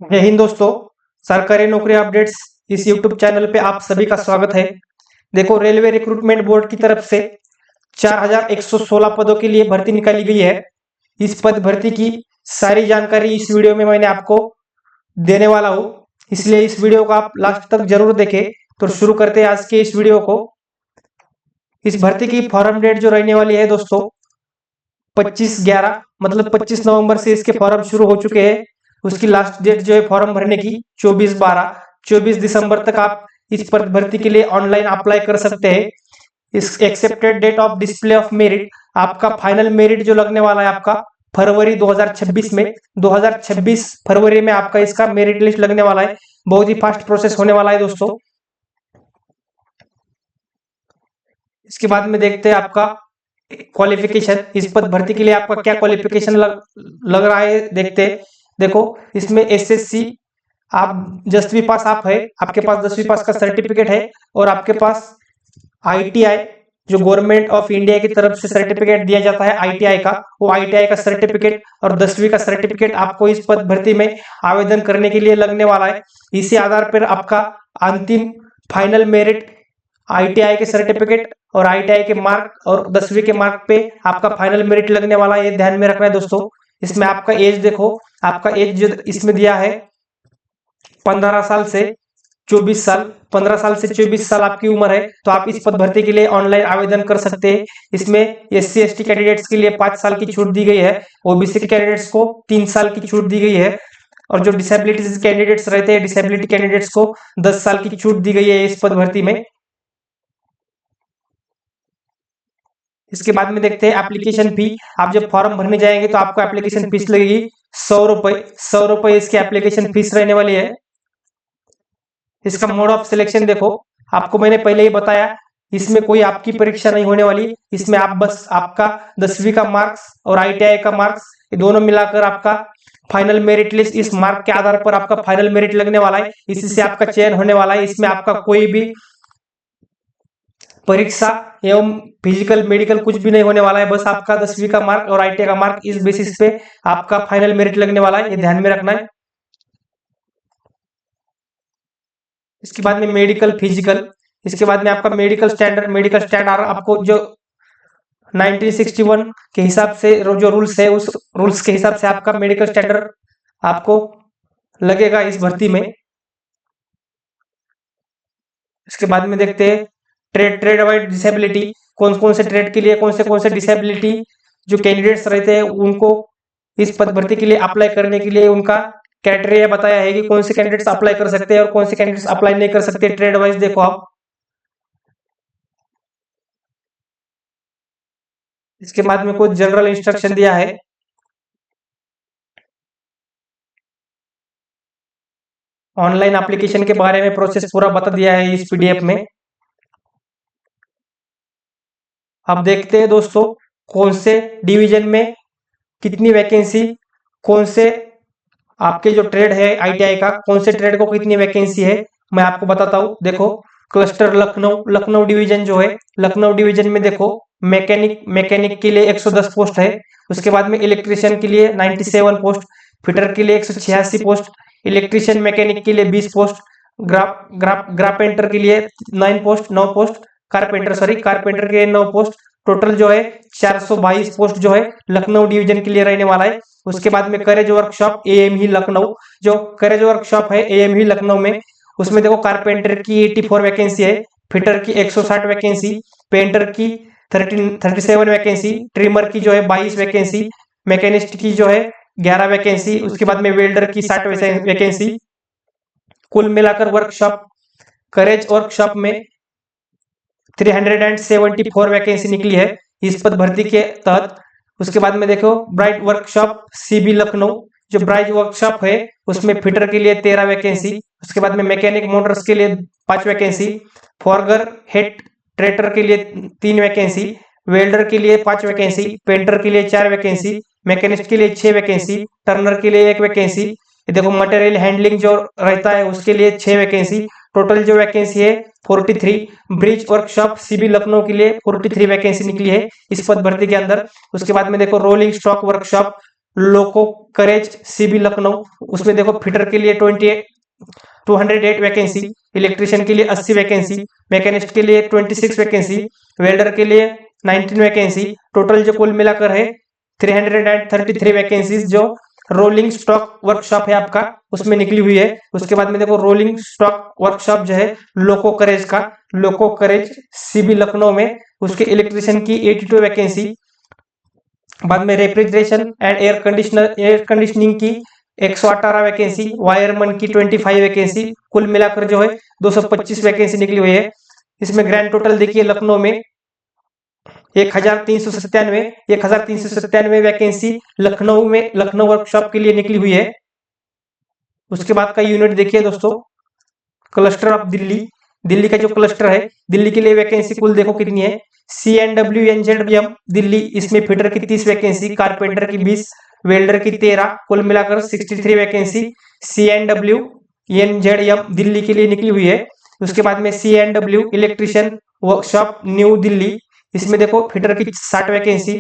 जय हिंद दोस्तों। सरकारी नौकरी अपडेट्स इस यूट्यूब चैनल पे आप सभी का स्वागत है। देखो, रेलवे रिक्रूटमेंट बोर्ड की तरफ से 4116 पदों के लिए भर्ती निकाली गई है। इस पद भर्ती की सारी जानकारी इस वीडियो में मैंने आपको देने वाला हूँ, इसलिए इस वीडियो को आप लास्ट तक जरूर देखें। तो शुरू करते हैं आज के इस वीडियो को। इस भर्ती की फॉर्म डेट जो रहने वाली है दोस्तों, 25/11 मतलब 25 नवंबर से इसके फॉर्म शुरू हो चुके हैं। उसकी लास्ट डेट जो है फॉर्म भरने की 24/12, 24 दिसंबर तक आप इस पद भर्ती के लिए ऑनलाइन अप्लाई कर सकते हैं। इस expected date of display of merit, आपका फाइनल मेरिट जो लगने वाला है आपका फरवरी 2026 में, 2026 फरवरी में आपका इसका मेरिट लिस्ट लगने वाला है। बहुत ही फास्ट प्रोसेस होने वाला है दोस्तों। इसके बाद में देखते हैं आपका क्वालिफिकेशन। इस पद भर्ती के लिए आपका क्या क्वालिफिकेशन लग रहा है, देखते हैं। देखो, इसमें एसएससी आप 10वीं पास आप है, आपके पास 10वीं पास का सर्टिफिकेट है, और आपके पास आईटीआई जो गवर्नमेंट ऑफ इंडिया की तरफ से सर्टिफिकेट दिया जाता है आईटीआई का, वो आईटीआई का सर्टिफिकेट और 10वीं का सर्टिफिकेट आपको इस पद भर्ती में आवेदन करने के लिए लगने वाला है। इसी आधार पर आपका अंतिम फाइनल मेरिट आईटीआई के सर्टिफिकेट और आईटीआई के मार्क और 10वीं के मार्क पे आपका फाइनल मेरिट लगने वाला है। ये ध्यान में रखना है दोस्तों। इसमें आपका एज देखो, आपका एज जो इसमें दिया है 15 साल से 24 साल, 15 साल से 24 साल आपकी उम्र है, तो आप इस पद भर्ती के लिए ऑनलाइन आवेदन कर सकते हैं। इसमें एससी एसटी कैंडिडेट्स के लिए 5 साल की छूट दी गई है, ओबीसी के कैंडिडेट्स को 3 साल की छूट दी गई है, और जो डिसेबिलिटीज कैंडिडेट्स रहते हैं डिसेबिलिटी कैंडिडेट्स को 10 साल की छूट दी गई है इस पद भर्ती में। इसके बाद में देखते हैं एप्लीकेशन फी। आप जब फॉर्म भरने जाएंगे तो आपको एप्लीकेशन फीस लगेगी 100 रुपए। 100 रुपए इसकी एप्लीकेशन फीस रहने वाली है। इसका मोड ऑफ सिलेक्शन देखो, आपको मैंने पहले ही बताया, इसमें कोई आपकी परीक्षा नहीं होने वाली। इसमें आप बस आपका 10वीं का मार्क्स और आईटीआई का मार्क्स ये दोनों मिलाकर आपका फाइनल मेरिट लिस्ट, इस मार्क के आधार पर आपका फाइनल मेरिट लगने वाला है। इसी से आपका चयन होने वाला है। इसमें आपका कोई भी परीक्षा एवं फिजिकल मेडिकल कुछ भी नहीं होने वाला है। बस आपका 10वीं का मार्क और आईटीआई का मार्क, इस बेसिस पे आपका फाइनल मेरिट लगने वाला है। ये ध्यान में रखना है। इसके बाद में मेडिकल फिजिकल, इसके बाद में आपका मेडिकल स्टैंडर्ड आपको जो 1961 के हिसाब से जो रूल्स है, उस रूल्स के हिसाब से आपका मेडिकल स्टैंडर्ड आपको लगेगा इस भर्ती में। इसके बाद में देखते हैं ट्रेड वाइड डिसेबिलिटी, कौन कौन से ट्रेड के लिए कौन से डिसेबिलिटी जो कैंडिडेट्स रहते हैं उनको इस पद भर्ती के लिए अप्लाई करने के लिए उनका क्राइटेरिया बताया है कि कौन से कैंडिडेट्स अप्लाई कर सकते हैं और कौन से कैंडिडेट्स अप्लाई नहीं कर सकते ट्रेड वाइज। देखो आप, इसके बाद में कुछ जनरल इंस्ट्रक्शन दिया है। ऑनलाइन एप्लीकेशन के बारे में प्रोसेस पूरा बता दिया है इस पीडीएफ में। अब देखते हैं दोस्तों, कौन से डिवीजन में कितनी वैकेंसी, कौन से आपके जो ट्रेड है आईटीआई का, कौन से ट्रेड को कितनी वैकेंसी है, मैं आपको बताता हूँ। देखो, क्लस्टर लखनऊ, लखनऊ डिवीजन जो है, लखनऊ डिवीजन में देखो मैकेनिक के लिए 110 पोस्ट है। उसके बाद में इलेक्ट्रिशियन के लिए 97 पोस्ट, फिटर के लिए 186 पोस्ट, इलेक्ट्रिशियन मैकेनिक के लिए 20 पोस्ट, ग्रापेंटर के लिए 9 पोस्ट, कारपेंटर के लिए 9 पोस्ट। टोटल जो है 422 पोस्ट जो है लखनऊ डिवीजन के लिए रहने वाला है। उसके बाद में करेज वर्कशॉप एएम ही लखनऊ, जो करेज वर्कशॉप है एएम ही लखनऊ में, उसमें देखो कारपेंटर की 84 वैकेंसी है, फिटर की 160 वैकेंसी, पेंटर की 37 वैकेंसी, ट्रिमर की जो है 22 वैकेंसी, मैकेनिस्ट की जो है 11 वैकेंसी, उसके बाद में वेल्डर की 60 वैकेंसी। कुल मिलाकर वर्कशॉप, करेज वर्कशॉप में 374 वैकेंसी निकली है इस पद भर्ती के तहत। उसके बाद में देखो ब्राइट वर्कशॉप सीबी लखनऊ, जो ब्राइट वर्कशॉप है उसमें फिटर के लिए 13 वैकेंसी, उसके बाद में मैकेनिक मोटर्स के लिए 5 वैकेंसी, फॉरगर हेड ट्रेटर के लिए 3 वैकेंसी, वेल्डर के लिए 5 वैकेंसी, पेंटर के लिए 4 वैकेंसी, मैकेनिस्ट के लिए 6 वैकेंसी, टर्नर के लिए 1 वैकेंसी। देखो मटेरियल हैंडलिंग जो रहता है उसके लिए 6 वैकेंसी। टोटल जो वैकेंसी है 43। ब्रिज वर्कशॉप सीबी लखनऊ के लिए 43 वैकेंसी निकली है इस पद भर्ती के अंदर। उसके बाद में देखो रोलिंग स्टॉक वर्कशॉप लोको करेज सीबी लखनऊ, उसमें देखो फिटर के लिए 208 वैकेंसी, इलेक्ट्रिशियन के लिए 80 वैकेंसी, मैकेनिस्ट के लिए 26 वैकेंसी, वेल्डर के लिए 19 वैकेंसी, टोटल जो कुल मिलाकर है 333 वैकेंसीज जो रोलिंग स्टॉक वर्कशॉप है आपका उसमें निकली हुई है। उसके बाद में देखो रोलिंग स्टॉक वर्कशॉप जो है लोको करेज का, लोको करेज सीबी लखनऊ में, उसके इलेक्ट्रिशियन की 82 वैकेंसी, बाद में रेफ्रिजरेशन एंड एयर कंडीशनिंग की 118 वैकेंसी, वायरमैन की 25 वैकेंसी, कुल मिलाकर जो है 225 वैकेंसी निकली हुई है। इसमें ग्रैंड टोटल देखिए लखनऊ में 1397 वैकेंसी लखनऊ में, लखनऊ वर्कशॉप के लिए निकली हुई है। उसके बाद का यूनिट देखिए दोस्तों, क्लस्टर ऑफ दिल्ली, दिल्ली का जो क्लस्टर है, दिल्ली के लिए वैकेंसी कुल देखो कितनी है, CNWNZM दिल्ली, इसमें फिटर की 30 वैकेंसी, कारपेंटर की 20, वेल्डर की 13, कुल मिलाकर 63 वैकेंसी CNWNZM दिल्ली के लिए निकली हुई है। उसके बाद में CNW electrician workshop new Delhi, इसमें देखो फिटर की 60 वैकेंसी,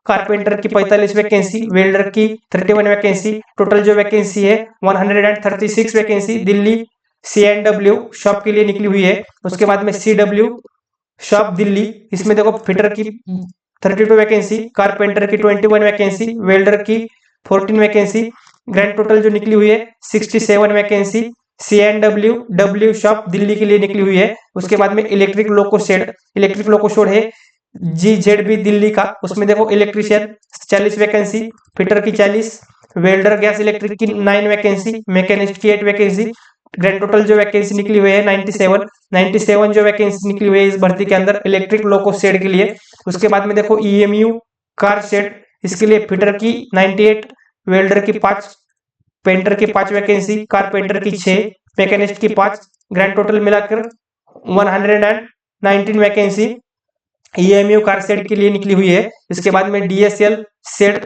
कारपेंटर की 45 वैकेंसी, वेल्डर की 31 वैकेंसी, टोटल जो वैकेंसी है 136 वैकेंसी दिल्ली CNW शॉप के लिए निकली हुई है। उसके बाद में CW शॉप दिल्ली, इसमें देखो फिटर की 32 वैकेंसी, कारपेंटर की 21 वैकेंसी, वेल्डर की 14 वैकेंसी, ग्रैंड टोटल जो निकली हुई है 67 वैकेंसी CNW शॉप दिल्ली के लिए निकली हुई है। उसके बाद में इलेक्ट्रिक लोको शेड है GZB दिल्ली का, उसमें देखो इलेक्ट्रिशियन 40 वैकेंसी, फिटर की 40, वेल्डर गैस इलेक्ट्रिक की 9 वैकेंसी, मैकेनिस्ट की 8 वैकेंसी, ग्रैंड टोटल जो वैकेंसी निकली हुई है 97 जो वैकेंसी निकली हुई है इस भर्ती के अंदर इलेक्ट्रिक लोको शेड के लिए। उसके बाद में देखो EMU कार शेड, इसके लिए फिटर की 98, वेल्डर की 5, पेंटर की 5 वैकेंसी, कारपेंटर की 6, मैकेनिस्ट की 5, ग्रैंड टोटल मिलाकर 119 वैकेंसी EMU कार शेड के लिए निकली हुई है। इसके बाद में DSL शेड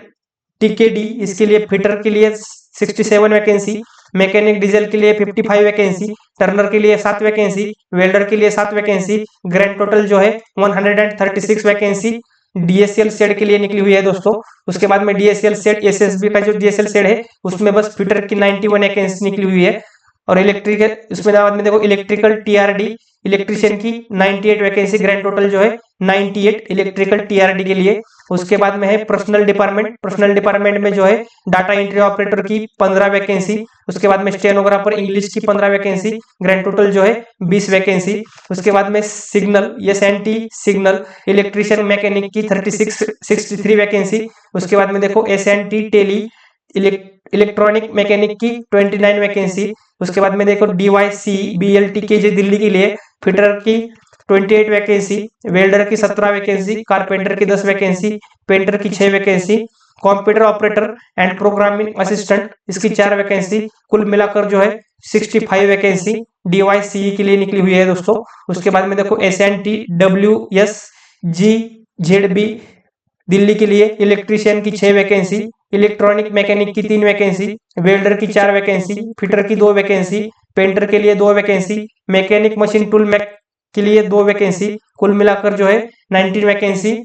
TKD, इसके लिए फिटर के लिए 67 वैकेंसी, मैकेनिक डीजल के लिए 55 वैकेंसी, टर्नर के लिए 7 वैकेंसी, वेल्डर के लिए 7 वैकेंसी, ग्रैंड टोटल जो है 136 वैकेंसी DSL शेड के लिए निकली हुई है दोस्तों। उसके बाद में DSL शेड SSB का जो DSL शेड है उसमें बस फिटर की 91 वैकेंसी निकली हुई है। और इलेक्ट्रिकल, उसमें बाद में देखो इलेक्ट्रिकल TRD इलेक्ट्रिशियन की 98 वैकेंसी, ग्रैंड टोटल जो है 98 इलेक्ट्रिकल TRD के लिए। उसके बाद में है पर्सनल डिपार्टमेंट में जो है डाटा एंट्री ऑपरेटर की 15 वैकेंसी, उसके बाद में स्टेनोग्राफर इंग्लिश की 15 वैकेंसी, ग्रैंड टोटल जो है 20 वैकेंसी। उसके बाद में signal SNT signal electrician mechanic की 63 वैकेंसी। उसके बाद में देखो SNT टेली इलेक्ट्रॉनिक मैकेनिक की 29 वैकेंसी। उसके बाद में देखो DYC BLT के जे दिल्ली के लिए फिटर की 28 वैकेंसी, वेल्डर की 17 वैकेंसी, कारपेंटर की 10 वैकेंसी, पेंटर की 6 vacancy, computer operator and programming assistant इसकी 4 वैकेंसी, कुल मिलाकर जो है 65 वैकेंसी DYCE के लिए निकली हुई है दोस्तों। उसके बाद में देखो SNT WSGZB दिल्ली के लिए इलेक्ट्रिशियन की 6 वैकेंसी, इलेक्ट्रॉनिक मैकेनिक की 3 वैकेंसी, वेल्डर की 4 वैकेंसी, फिटर की 2 वैकेंसी, पेंटर के लिए 2 वैकेंसी, मैकेनिक मशीन टूल मैक के लिए 2 वैकेंसी, कुल मिलाकर जो है 19 वैकेंसी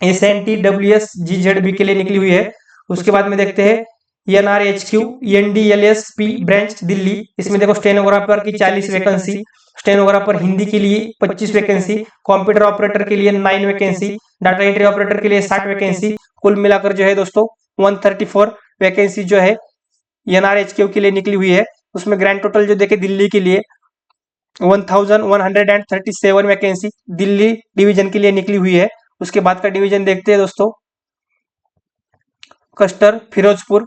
SNT WSGZB के लिए निकली हुई है। उसके बाद में देखते हैं NRHQ NDLSP ब्रांच दिल्ली, इसमें देखो स्टेनोग्राफर की 40 वैकेंसी, स्टेनोग्राफर हिंदी के लिए 25 वैकेंसी, कंप्यूटर ऑपरेटर के लिए 9 वैकेंसी, डाटा एंट्री ऑपरेटर के लिए 60 वैकेंसी, कुल मिलाकर जो है दोस्तों 134 वैकेंसी जो है NRHQ के लिए निकली हुई है। उसमें ग्रैंड टोटल जो देखे दिल्ली के लिए 1137 वैकेंसी दिल्ली डिवीजन के लिए निकली हुई है। उसके बाद का डिवीजन देखते हैं दोस्तों, क्लस्टर फिरोजपुर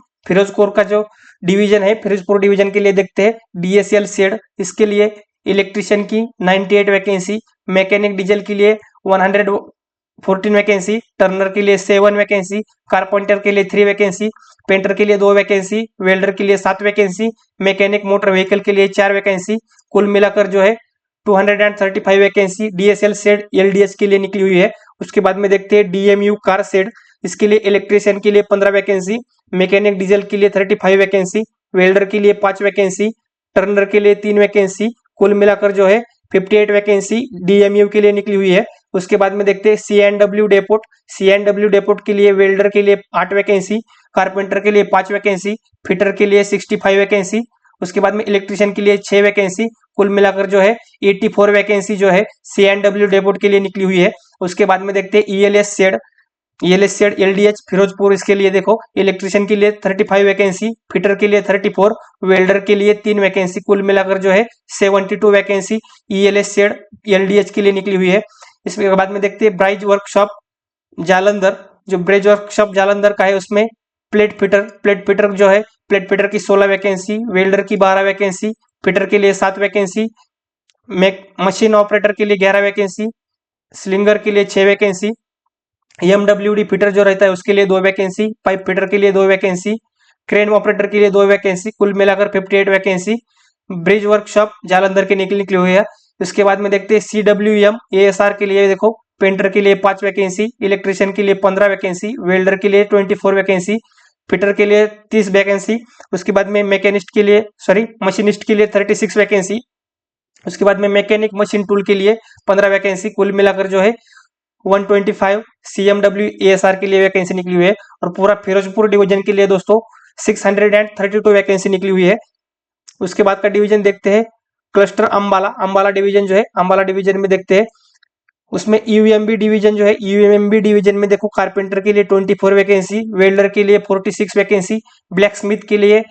का जो डिवीजन है फिरोजपुर डिवीजन के लिए देखते हैं DSL शेड, इसके लिए इलेक्ट्रिशियन की 98 वैकेंसी, मैकेनिक डीजल के लिए 114 वैकेंसी, टर्नर के लिए 7 वैकेंसी, कारपेंटर के लिए 3 वैकेंसी, पेंटर के लिए 2 वैकेंसी, वेल्डर के लिए 7 वैकेंसी, मैकेनिक मोटर व्हीकल के लिए 4 वैकेंसी, कुल मिलाकर जो है 235 वैकेंसी DSL शेड LDS के लिए निकली हुई है। उसके बाद में देखते हैं DMU कार शेड, इसके लिए इलेक्ट्रिशियन के लिए 15 वैकेंसी, मैकेनिक डीजल के लिए 35 वैकेंसी, वेल्डर के लिए 5 वैकेंसी, टर्नर के लिए 3 वैकेंसी, कुल मिलाकर जो है 58 वैकेंसी DMU के लिए निकली हुई है। उसके बाद में देखते हैं CNW डेपोट। CNW डेपोट के लिए वेल्डर के लिए 8 वैकेंसी, कारपेंटर के लिए 5 वैकेंसी, फिटर के लिए 65 वैकेंसी, उसके बाद में इलेक्ट्रिशियन के लिए 6 वैकेंसी, कुल मिलाकर जो है 84 वैकेंसी जो है CNW डेपोट के लिए निकली हुई है। उसके बाद में देखते हैं ELS शेड LDH फिरोजपुर, इसके लिए देखो इलेक्ट्रिशियन के लिए 35 वैकेंसी, फिटर के लिए 34, वेल्डर के लिए 3 वैकेंसी, कुल मिलाकर जो है 72 वैकेंसी ELS शेड LDH के लिए निकली हुई है। इसके बाद में देखते हैं ब्राइज वर्कशॉप जालंधर, जो ब्रिज वर्कशॉप जालंधर का है उसमें प्लेट फिटर जो है प्लेट फिटर की 16 वैकेंसी, वेल्डर की 12 वैकेंसी, फिटर के लिए 7 वैकेंसी, मशीन ऑपरेटर के लिए 11 वैकेंसी, स्लिंगर के लिए 6 वैकेंसी, MWD फिटर जो रहता है उसके लिए 2 वैकेंसी, पाइप फिटर के लिए 2 वैकेंसी, क्रेन ऑपरेटर के लिए 2 वैकेंसी, कुल मिलाकर 58 वैकेंसी ब्रिज वर्कशॉप जालंधर के निकली हुई है। उसके बाद में देखते हैं CWM ASR के लिए देखो पेंटर के लिए 5 वैकेंसी, इलेक्ट्रिशियन के लिए 15 वैकेंसी, वेल्डर के लिए 24 वैकेंसी, फिटर के लिए 30 वैकेंसी, उसके बाद में मशीनिस्ट के लिए 36 वैकेंसी, उसके बाद में मैकेनिक मशीन टूल के लिए 15 वैकेंसी, कुल मिलाकर जो है 125 CMW ASR के लिए वैकेंसी निकली हुई है। और पूरा फिरोजपुर डिवीजन के लिए दोस्तों 632 वैकेंसी निकली हुई है। उसके बाद का डिवीजन देखते हैं क्लस्टर अंबाला डिवीजन जो है, अंबाला डिवीजन में देखते हैं उसमें UMB डिवीजन जो है, UMB डिवीजन में देखो कारपेंटर के लिए 24 वैकेंसी, वेल्डर के लिए 46 वैकेंसी, ब्लैक स्मिथ के लिए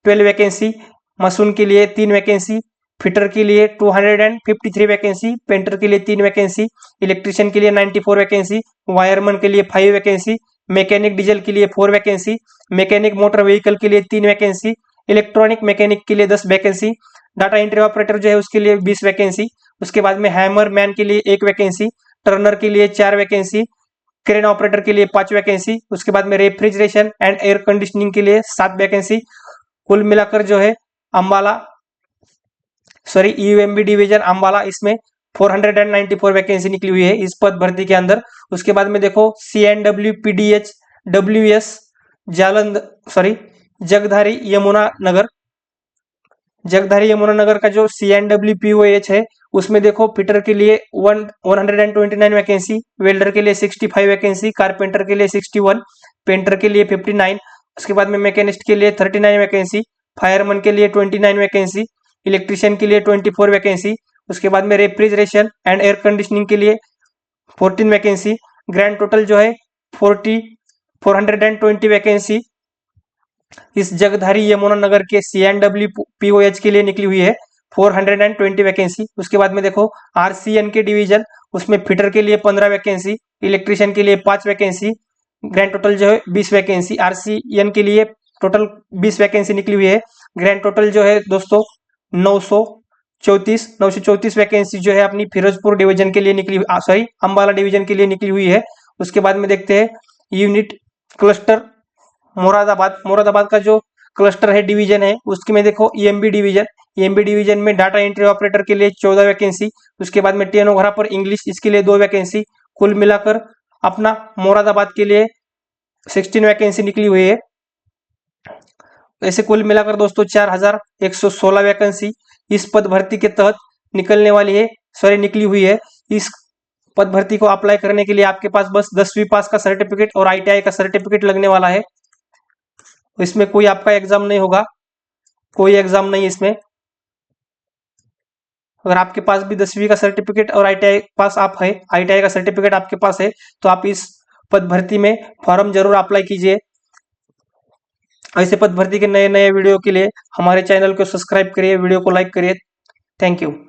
12 वैकेंसी, मशीन के लिए 3 वैकेंसी, फिटर के लिए 253 वैकेंसी, पेंटर के लिए 3 वैकेंसी, इलेक्ट्रिशियन के लिए 94 वैकेंसी, वायरमैन के लिए 5 वैकेंसी, मैकेनिक डीजल के लिए 4 वैकेंसी, मैकेनिक मोटर व्हीकल के लिए 3 वैकेंसी, इलेक्ट्रॉनिक मैकेनिक के लिए 10 वैकेंसी, डाटा एंट्री ऑपरेटर जो है उसके लिए 20 वैकेंसी, उसके बाद में हैमर मैन के लिए 1 वैकेंसी, टर्नर के लिए 4 वैकेंसी, क्रेन ऑपरेटर के लिए 5 वैकेंसी, उसके बाद में रेफ्रिजरेशन एंड एयर कंडीशनिंग के लिए 7 वैकेंसी, कुल मिलाकर जो है UMB डिवीजन अंबाला इसमें 494 वैकेंसी निकली हुई है इस पद भर्ती के अंदर। उसके बाद में देखो CNW PDH WS जगधारी Yamuna Nagar का जो CNW POH है उसमें देखो फिटर के लिए 129 वैकेंसी, वेल्डर के लिए 65 वैकेंसी, कारपेंटर के लिए 61, पेंटर के लिए 59, उसके बाद में मैकेनिस्ट के लिए 39 वैकेंसी, फायरमैन के लिए 29 वैकेंसी, इलेक्ट्रिशियन के लिए 24 वैकेंसी, उसके बाद में रेफ्रिजरेशन एंड एयर कंडीशनिंग के लिए 14 वैकेंसी, ग्रैंड टोटल जो है 420 वैकेंसी इस जगधारी यमुना नगर के CNW POH के लिए निकली हुई है 420 वैकेंसी। उसके बाद में देखो RCN के डिवीजन उसमें फिटर के लिए 15 वैकेंसी, इलेक्ट्रिशियन के लिए 5 वैकेंसी, ग्रैंड टोटल जो है 20 वैकेंसी, RCN के लिए टोटल 20 वैकेंसी निकली हुई है। ग्रैंड टोटल जो है दोस्तों 934 वैकेंसी जो है अपनी फिरोजपुर डिवीजन के लिए अंबाला डिवीजन के लिए निकली हुई है। उसके बाद में देखते हैं यूनिट क्लस्टर मोरादाबाद का जो क्लस्टर है डिवीजन है उसके में देखो EMB डिवीजन में डाटा एंट्री ऑपरेटर के लिए 14 वैकेंसी, उसके बाद में टेनोग्राफर इंग्लिश इसके लिए 2 वैकेंसी, कुल मिलाकर अपना मोरादाबाद के लिए 16 वैकेंसी निकली हुई है। ऐसे कुल मिलाकर दोस्तों 4116 वैकेंसी इस पद भर्ती के तहत निकली हुई है। इस पद भर्ती को अप्लाई करने के लिए आपके पास बस 10वीं पास का सर्टिफिकेट और ITI का सर्टिफिकेट लगने वाला है। इसमें कोई आपका एग्जाम नहीं होगा, कोई एग्जाम नहीं इसमें। अगर आपके पास भी 10वीं का सर्टिफिकेट और ITI का सर्टिफिकेट आपके पास है तो आप इस पद भर्ती में फॉर्म जरूर अप्लाई कीजिए। ऐसे पद भर्ती के नए वीडियो के लिए हमारे चैनल को सब्सक्राइब करिए, वीडियो को लाइक करिए। Thank you.